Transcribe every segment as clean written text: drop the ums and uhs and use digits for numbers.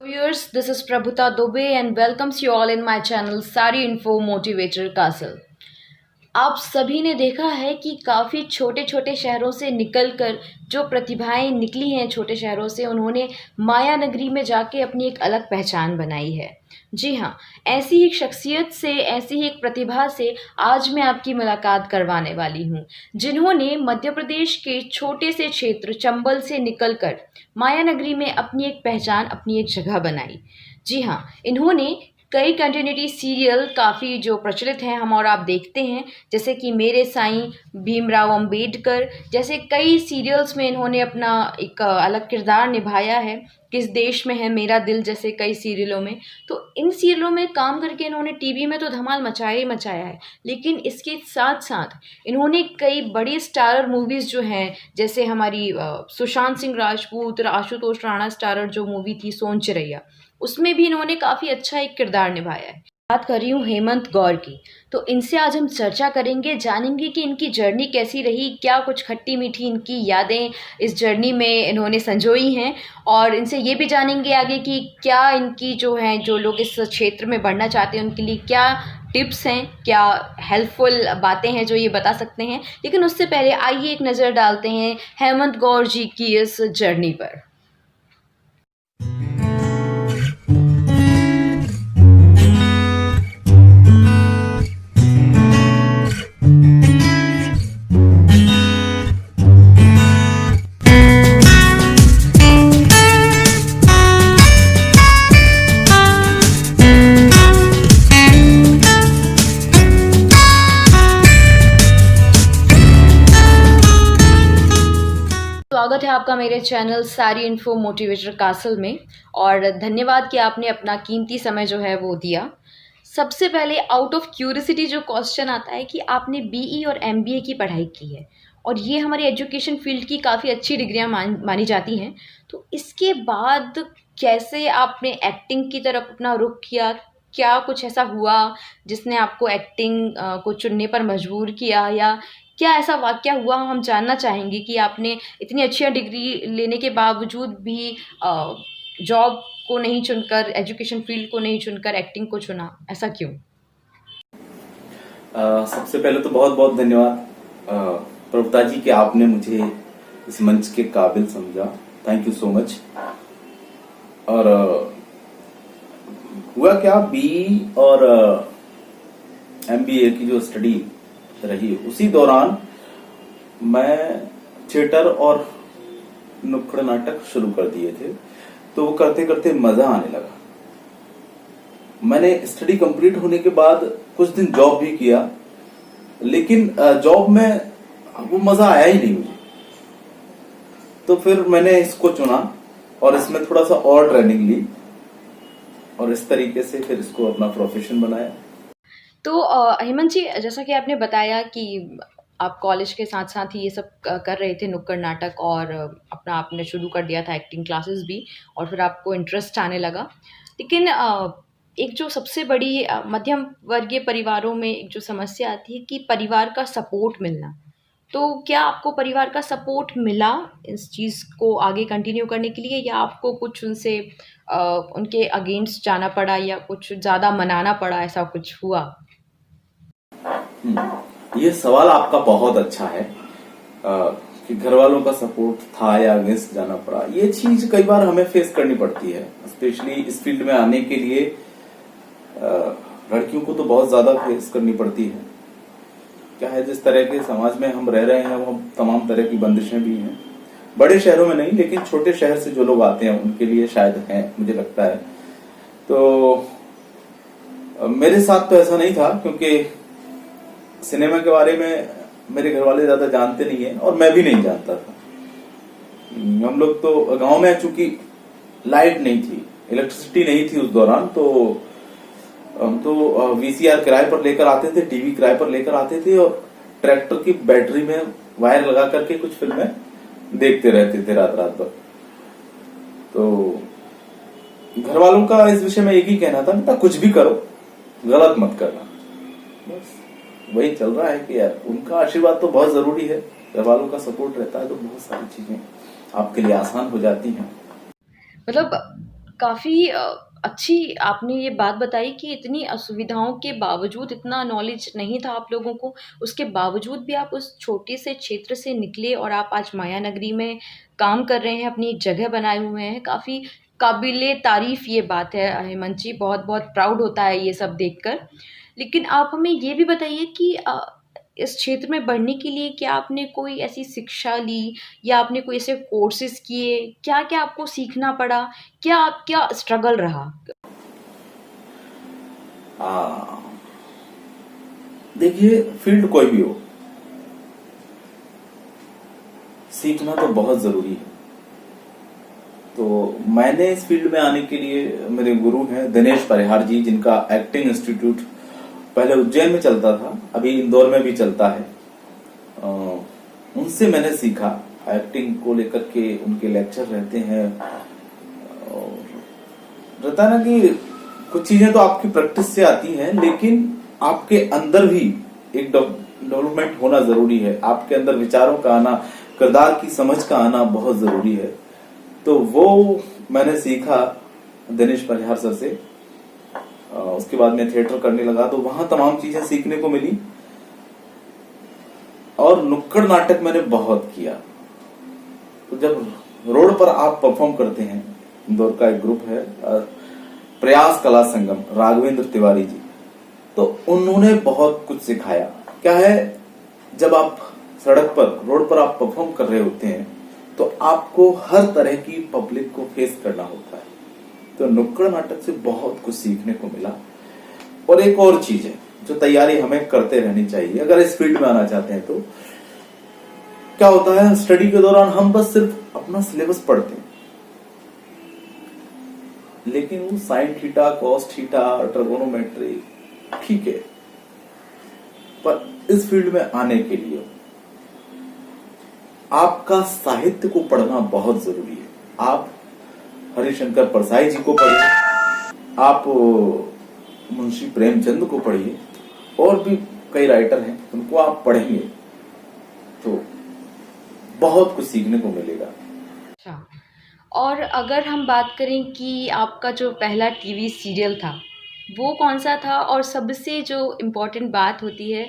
Viewers, this is Prabhuta Dubey and welcomes you all in my channel Sari Info Motivator Castle. आप सभी ने देखा है कि काफ़ी छोटे छोटे शहरों से निकलकर जो प्रतिभाएं निकली हैं छोटे शहरों से, उन्होंने माया नगरी में जाके अपनी एक अलग पहचान बनाई है। जी हाँ, ऐसी ही एक शख्सियत से, ऐसी ही एक प्रतिभा से आज मैं आपकी मुलाकात करवाने वाली हूँ, जिन्होंने मध्य प्रदेश के छोटे से क्षेत्र चंबल से निकलकर माया नगरी में अपनी एक पहचान, अपनी एक जगह बनाई। जी हाँ, इन्होंने कई कंटिन्यूटी सीरियल काफ़ी जो प्रचलित हैं हम और आप देखते हैं, जैसे कि मेरे साईं, भीमराव अंबेडकर जैसे कई सीरियल्स में इन्होंने अपना एक अलग किरदार निभाया है। किस देश में है मेरा दिल जैसे कई सीरियलों में, तो इन सीरियलों में काम करके इन्होंने टीवी में तो धमाल मचाया ही मचाया है। लेकिन इसके साथ साथ इन्होंने कई बड़ी स्टारर मूवीज़ जो हैं, जैसे हमारी सुशांत सिंह राजपूत और आशुतोष राणा स्टारर जो मूवी थी सोन चिरैया, उसमें भी इन्होंने काफ़ी अच्छा एक किरदार निभाया है। बात कर रही हूँ हेमंत गौर की। तो इनसे आज हम चर्चा करेंगे, जानेंगे कि इनकी जर्नी कैसी रही, क्या कुछ खट्टी मीठी इनकी यादें इस जर्नी में इन्होंने संजोई हैं, और इनसे ये भी जानेंगे आगे कि क्या इनकी जो हैं, जो लोग इस क्षेत्र में बढ़ना चाहते हैं उनके लिए क्या टिप्स हैं, क्या हेल्पफुल बातें हैं जो ये बता सकते हैं। लेकिन उससे पहले आइए एक नज़र डालते हैं हेमंत गौर जी की इस जर्नी पर। स्वागत है आपका मेरे चैनल सारी इन्फो मोटिवेटर कासल में, और धन्यवाद कि आपने अपना कीमती समय जो है वो दिया। सबसे पहले आउट ऑफ क्यूरियोसिटी जो क्वेश्चन आता है कि आपने बीई और एमबीए की पढ़ाई की है, और ये हमारी एजुकेशन फील्ड की काफ़ी अच्छी डिग्रियां मानी जाती हैं। तो इसके बाद कैसे आपने एक्टिंग की तरफ अपना रुख किया? क्या कुछ ऐसा हुआ जिसने आपको एक्टिंग को चुनने पर मजबूर किया, या क्या ऐसा वाक़या हुआ? हम जानना चाहेंगे कि आपने इतनी अच्छी डिग्री लेने के बावजूद भी जॉब को नहीं चुनकर, एजुकेशन फील्ड को नहीं चुनकर एक्टिंग को चुना, ऐसा क्यों? सबसे पहले तो बहुत बहुत धन्यवाद प्रभुता जी कि आपने मुझे इस मंच के काबिल समझा। Thank you so much. और हुआ क्या, बीई और एमबीए की जो स्टडी रही, उसी दौरान मैं थिएटर और नुक्कड़ नाटक शुरू कर दिए थे। तो वो करते करते मजा आने लगा। मैंने स्टडी कंप्लीट होने के बाद कुछ दिन जॉब भी किया, लेकिन जॉब में वो मजा आया ही नहीं मुझे। तो फिर मैंने इसको चुना और इसमें थोड़ा सा और ट्रेनिंग ली, और इस तरीके से फिर इसको अपना प्रोफेशन बनाया। तो हेमंत जी, जैसा कि आपने बताया कि आप कॉलेज के साथ साथ ही ये सब कर रहे थे, नुक्कड़ नाटक, और अपना आपने शुरू कर दिया था एक्टिंग क्लासेस भी, और फिर आपको इंटरेस्ट आने लगा। लेकिन एक जो सबसे बड़ी मध्यम वर्गीय परिवारों में एक जो समस्या आती है कि परिवार का सपोर्ट मिलना। तो क्या आपको परिवार का सपोर्ट मिला इस चीज़ को आगे कंटिन्यू करने के लिए, या आपको कुछ उनसे उनके अगेंस्ट जाना पड़ा, या कुछ ज़्यादा मनाना पड़ा, ऐसा कुछ हुआ? ये सवाल आपका बहुत अच्छा है कि घर वालों का सपोर्ट था या अगेंस्ट जाना पड़ा। ये चीज कई बार हमें फेस करनी पड़ती है, स्पेशली इस फील्ड में आने के लिए लड़कियों को तो बहुत ज्यादा फेस करनी पड़ती है। क्या है, जिस तरह के समाज में हम रह रहे हैं वो तमाम तरह की बंदिशें भी हैं। बड़े शहरों में नहीं, लेकिन छोटे शहर से जो लोग आते हैं उनके लिए शायद है, मुझे लगता है। तो मेरे साथ तो ऐसा नहीं था, क्योंकि सिनेमा के बारे में मेरे घर वाले ज्यादा जानते नहीं है और मैं भी नहीं जानता था। हम लोग तो गांव में, चूंकि लाइट नहीं थी, इलेक्ट्रिसिटी नहीं थी उस दौरान, तो हम तो वीसीआर किराए पर लेकर आते थे, टीवी किराए पर लेकर आते थे, और ट्रैक्टर की बैटरी में वायर लगा करके कुछ फिल्में देखते रहते थे रात रात भर। तो घर वालों का इस विषय में एक ही कहना था, बेटा कुछ भी करो, गलत मत करना। बस वही चल रहा है कि यार उनका आशीर्वाद तो बहुत जरूरी है। घर वालों का सपोर्ट रहता है तो बहुत सारी चीजें आपके लिए आसान हो जाती हैं। मतलब काफ़ी अच्छी आपने ये बात बताई कि इतनी असुविधाओं के बावजूद, इतना नॉलेज नहीं था आप लोगों को, उसके बावजूद भी आप उस छोटे से क्षेत्र से निकले और आप आज माया नगरी में काम कर रहे हैं, अपनी एक जगह बनाए हुए हैं। काफ़ी काबिले तारीफ़ ये बात है हेमंत जी, बहुत-बहुत प्राउड होता है ये सब देखकर। लेकिन आप हमें ये भी बताइए कि इस क्षेत्र में बढ़ने के लिए क्या आपने कोई ऐसी शिक्षा ली या आपने कोई ऐसे कोर्सेज़ किए? क्या-क्या आपको सीखना पड़ा? क्या आपका स्ट्रगल रहा? आ, देखिए, फील्ड कोई भी हो, सीखना तो बहुत जरूरी है। तो मैंने इस फील्ड में आने के लिए, मेरे गुरु हैं दिनेश परिहार जी, जिनका एक्टिंग इंस्टीट्यूट पहले उज्जैन में चलता था, अभी इंदौर में भी चलता है। उनसे मैंने सीखा एक्टिंग को लेकर के। उनके लेक्चर रहते हैं और रहता है ना कि कुछ चीजें तो आपकी प्रैक्टिस से आती हैं, लेकिन आपके अंदर भी एक डेवलपमेंट होना जरूरी है। आपके अंदर विचारों का आना, किरदार की समझ का आना बहुत जरूरी है। तो वो मैंने सीखा दिनेश परिहार सर से। उसके बाद मैं थिएटर करने लगा, तो वहां तमाम चीजें सीखने को मिली। और नुक्कड़ नाटक मैंने बहुत किया। तो जब रोड पर आप परफॉर्म करते हैं, इंदौर का एक ग्रुप है प्रयास कला संगम, राघवेंद्र तिवारी जी, तो उन्होंने बहुत कुछ सिखाया। क्या है, जब आप सड़क पर, रोड पर आप परफॉर्म कर रहे होते हैं, तो आपको हर तरह की पब्लिक को फेस करना होता है। तो नुक्कड़ नाटक से बहुत कुछ सीखने को मिला। और एक और चीज है जो तैयारी हमें करते रहनी चाहिए अगर इस फील्ड में आना चाहते हैं। तो क्या होता है, स्टडी के दौरान हम बस सिर्फ अपना सिलेबस पढ़ते हैं, लेकिन वो sine theta, cos theta, trigonometry ठीक है, पर इस फील्ड में आने के लिए आपका साहित्य को पढ़ना बहुत जरूरी है। आप हरिशंकर परसाई जी को पढ़िए, आप मुंशी प्रेमचंद को पढ़िए, और भी कई राइटर हैं, उनको आप पढ़ेंगे तो बहुत कुछ सीखने को मिलेगा। अच्छा, और अगर हम बात करें कि आपका जो पहला टीवी सीरियल था, वो कौन-सा था? और सबसे जो इम्पोर्टेंट बात होती है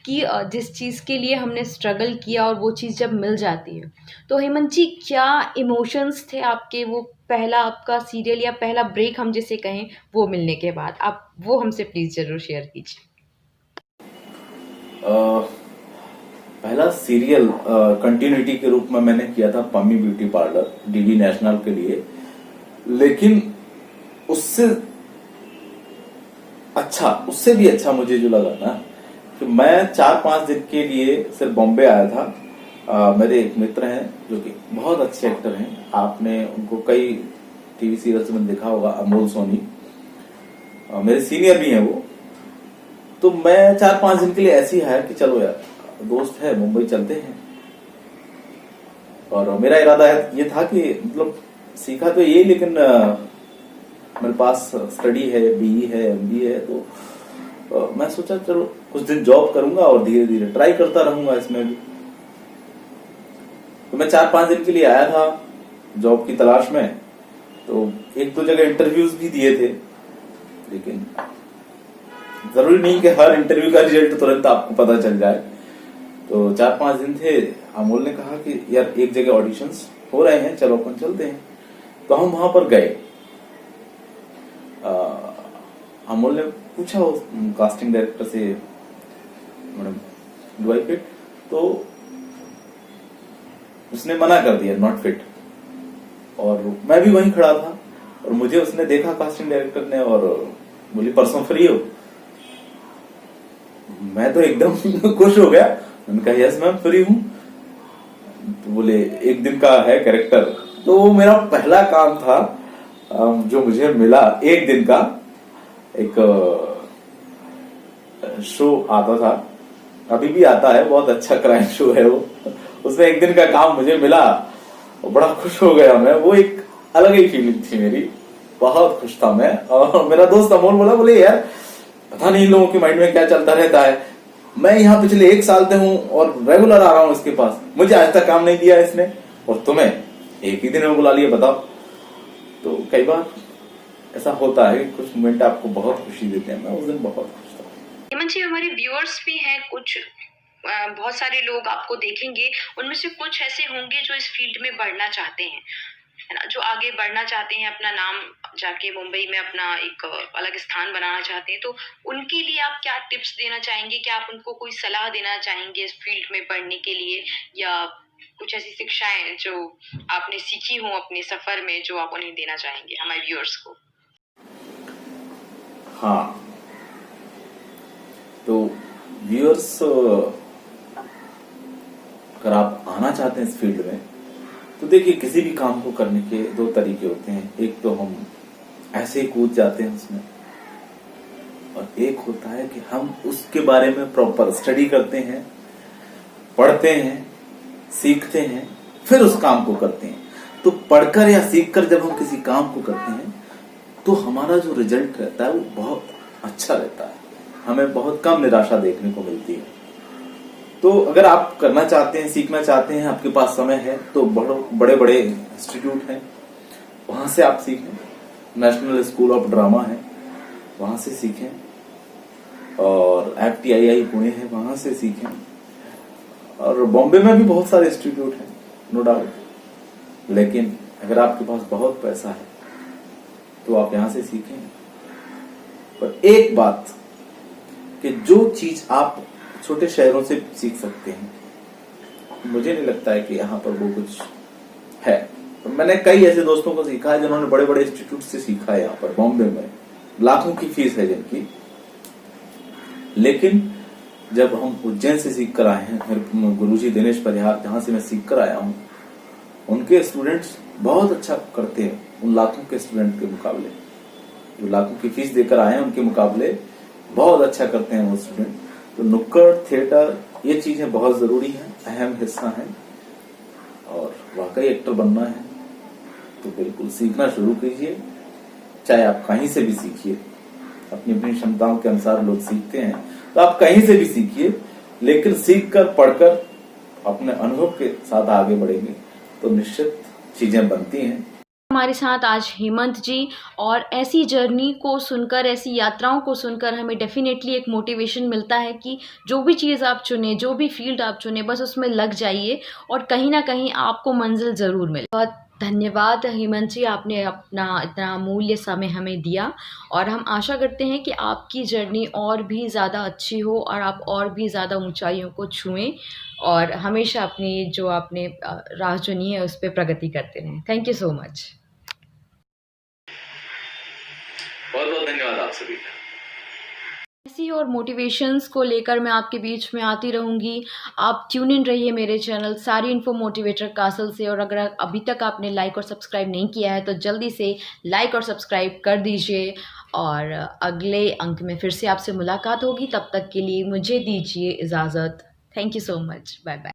कि जिस चीज़ के लिए हमने स्ट्रगल किया और वो चीज़ जब मिल जाती है, तो हेमंत जी क्या इमोशंस थे आपके, वो पहला आपका सीरियल या पहला ब्रेक हम जिसे कहें, वो मिलने के बाद? आप वो हमसे प्लीज़ ज़रूर शेयर कीजिए। पहला सीरियल कंटिन्यूटी के रूप में मैंने किया था Pammi beauty parlour, DD national के लिए। लेकिन उससे उससे भी अच्छा मुझे जो लगा ना, कि मैं 4-5 दिन के लिए सिर्फ बॉम्बे आया था। मेरे एक मित्र हैं जो कि बहुत अच्छे एक्टर हैं, आपने उनको कई टीवी सीरियल्स में देखा होगा, अमोल सोनी, मेरे सीनियर भी हैं वो। तो मैं 4-5 दिन के लिए ऐसे ही हायर कि चलो यार दोस्त है, मुंबई चलते हैं। और मेरा इरादा ये था कि मतलब सीखा तो ये, लेकिन मेरे पास स्टडी है, बीई है, एमबीए है, तो मैं सोचा चलो कुछ दिन जॉब करूंगा और धीरे धीरे ट्राई करता रहूंगा इसमें भी। तो मैं 4-5 दिन के लिए आया था जॉब की तलाश में। तो 1-2 जगह इंटरव्यूज भी दिए थे, लेकिन जरूरी नहीं कि हर इंटरव्यू का रिजल्ट तुरंत आपको पता चल जाए। तो 4-5 दिन थे। अमोल ने कहा कि यार एक जगह ऑडिशंस हो रहे हैं, चलो अपन चलते हैं। तो हम वहां पर गए। अमोल ने पूछा कास्टिंग डायरेक्टर से, मैडम डू आई फिट? तो उसने मना कर दिया, नॉट फिट। और मैं भी वहीं खड़ा था और मुझे उसने देखा कास्टिंग डायरेक्टर ने, और बोली परसों फ्री हो? मैं तो एकदम खुश हो गया। मैंने कहा यस मैम फ्री हूं। तो बोले 1 दिन का है कैरेक्टर। तो वो मेरा पहला काम था जो मुझे मिला, 1 दिन का एक शो आता था, अभी भी आता है, बहुत अच्छा क्राइम शो है वो। उसमें 1 दिन का काम मुझे मिला और बड़ा खुश हो गया मैं। वो एक अलग ही फीलिंग थी मेरी, बहुत खुश था मैं। और मेरा दोस्त अमोल बोले यार पता नहीं लोगों के माइंड में क्या चलता रहता है, मैं यहाँ पिछले 1 साल से हूँ और रेगुलर आ रहा हूँ इसके पास, मुझे आज तक काम नहीं दिया इसने, और तुम्हें 1 ही दिन में बुला लिया, बताओ। तो कई बार ऐसा होता है, कुछ मोमेंट आपको बहुत खुशी देते हैं। मैं उस दिन बहुत खुश था। हेमंत जी, हमारे व्यूअर्स भी हैं कुछ, बहुत सारे लोग आपको देखेंगे, उनमें से कुछ ऐसे होंगे जो इस फील्ड में बढ़ना चाहते हैं, है ना, जो आगे बढ़ना चाहते हैं, अपना नाम जाके मुंबई में अपना एक अलग स्थान बनाना चाहते हैं, तो उनके लिए आप क्या टिप्स देना चाहेंगे? क्या आप उनको कोई सलाह देना चाहेंगे इस फील्ड में बढ़ने के लिए, या कुछ ऐसी शिक्षाएं जो आपने सीखी हो अपने सफर में जो आप उन्हें देना चाहेंगे हमारे व्यूअर्स को? हाँ, तो व्यूअर्स, अगर आप आना चाहते हैं इस फील्ड में, तो देखिए किसी भी काम को करने के दो तरीके होते हैं। एक तो हम ऐसे ही कूद जाते हैं उसमें, और एक होता है कि हम उसके बारे में प्रॉपर स्टडी करते हैं, पढ़ते हैं, सीखते हैं, फिर उस काम को करते हैं। तो पढ़कर या सीखकर जब हम किसी काम को करते हैं तो हमारा जो रिजल्ट रहता है वो बहुत अच्छा रहता है, हमें बहुत कम निराशा देखने को मिलती है। तो अगर आप करना चाहते हैं, सीखना चाहते हैं, आपके पास समय है, तो बड़े बड़े इंस्टीट्यूट हैं, वहां से आप सीखें। नेशनल स्कूल ऑफ ड्रामा है, वहां से सीखें, और FTII पुणे है, वहां से सीखें, और बॉम्बे में भी बहुत सारे इंस्टीट्यूट हैं, नो डाउट। लेकिन अगर आपके पास बहुत पैसा है तो आप यहां से सीखें। पर एक बात, कि जो चीज आप छोटे शहरों से सीख सकते हैं, मुझे नहीं लगता है कि यहाँ पर वो कुछ है। तो मैंने कई ऐसे दोस्तों को सीखा है जिन्होंने बड़े बड़े इंस्टीट्यूट से सीखा है, यहाँ पर बॉम्बे में लाखों की फीस है जिनकी। लेकिन जब हम उज्जैन से सीख कर आए हैं, मेरे गुरुजी दिनेश परिहार, जहां से मैं सीख कर आया हूँ, उनके स्टूडेंट्स बहुत अच्छा करते हैं उन लाखों के स्टूडेंट के मुकाबले। जो लाखों की फीस देकर आए हैं उनके मुकाबले बहुत अच्छा करते हैं वो स्टूडेंट। तो नुक्कड़ थिएटर, ये चीजें बहुत जरूरी हैं, अहम हिस्सा है, और वाकई एक्टर बनना है तो बिल्कुल सीखना शुरू कीजिए। चाहे आप कहीं से भी सीखिए, अपनी अपनी क्षमताओं के अनुसार लोग सीखते हैं, तो आप कहीं से भी सीखिए, लेकिन सीखकर पढ़कर अपने अनुभव के साथ आगे बढ़ेंगे तो निश्चित चीजें बनती हैं। हमारे साथ आज हेमंत जी, और ऐसी जर्नी को सुनकर, ऐसी यात्राओं को सुनकर हमें डेफिनेटली एक मोटिवेशन मिलता है कि जो भी चीज़ आप चुने, जो भी फील्ड आप चुने, बस उसमें लग जाइए और कहीं ना कहीं आपको मंजिल ज़रूर मिले। बहुत धन्यवाद हेमंत जी, आपने अपना इतना अमूल्य समय हमें दिया, और हम आशा करते हैं कि आपकी जर्नी और भी ज़्यादा अच्छी हो और आप और भी ज़्यादा ऊंचाइयों को छुएं, और हमेशा अपनी जो आपने राह चुनी है उस पर प्रगति करते रहें। Thank you so much. बहुत बहुत धन्यवाद आप सभी का। ऐसी और मोटिवेशंस को लेकर मैं आपके बीच में आती रहूँगी। आप ट्यून इन रहिए मेरे चैनल सारी इन्फो मोटिवेटर कासल से, और अगर अभी तक आपने लाइक और सब्सक्राइब नहीं किया है तो जल्दी से लाइक और सब्सक्राइब कर दीजिए, और अगले अंक में फिर से आपसे मुलाकात होगी। तब तक के लिए मुझे दीजिए इजाज़त। Thank you so much, bye bye.